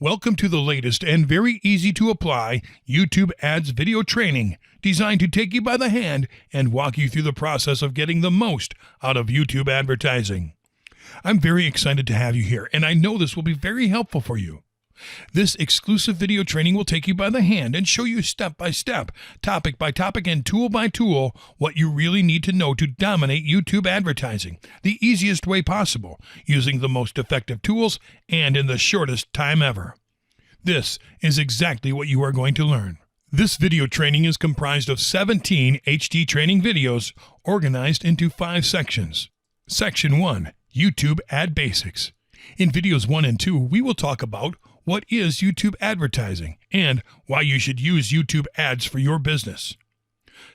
Welcome to the latest and very easy to apply YouTube ads video training designed to take you by the hand and walk you through the process of getting the most out of YouTube advertising. I'm very excited to have you here, and I know this will be very helpful for you. This exclusive video training will take you by the hand and show you step by step, topic by topic, and tool by tool what you really need to know to dominate YouTube advertising the easiest way possible, using the most effective tools and in the shortest time ever. This is exactly what you are going to learn. This video training is comprised of 17 HD training videos organized into 5 sections. Section 1, YouTube Ad Basics. In videos 1 and 2, we will talk about what is YouTube advertising and why you should use YouTube ads for your business.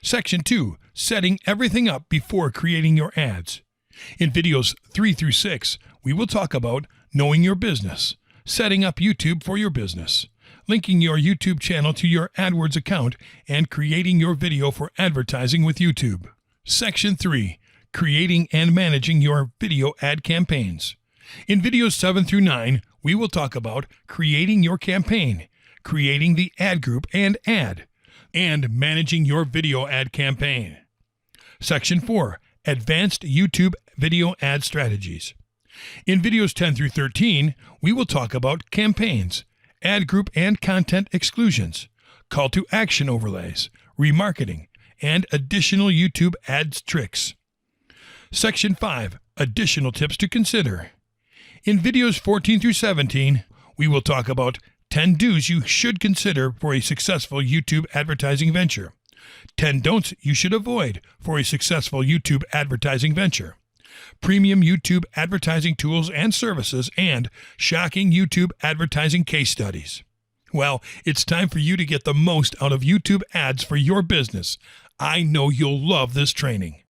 Section 2, setting everything up before creating your ads. In videos 3 through 6, we will talk about knowing your business, setting up YouTube for your business, linking your YouTube channel to your AdWords account, and creating your video for advertising with YouTube. Section 3, creating and managing your video ad campaigns. In videos 7 through 9, we will talk about creating your campaign, creating the ad group and ad, and managing your video ad campaign. Section 4, Advanced YouTube Video Ad Strategies. In videos 10 through 13, we will talk about campaigns, ad group and content exclusions, call to action overlays, remarketing, and additional YouTube ads tricks. Section 5, Additional Tips to Consider. In videos 14 through 17, we will talk about 10 do's you should consider for a successful YouTube advertising venture, 10 don'ts you should avoid for a successful YouTube advertising venture, premium YouTube advertising tools and services, and shocking YouTube advertising case studies. Well, it's time for you to get the most out of YouTube ads for your business. I know you'll love this training.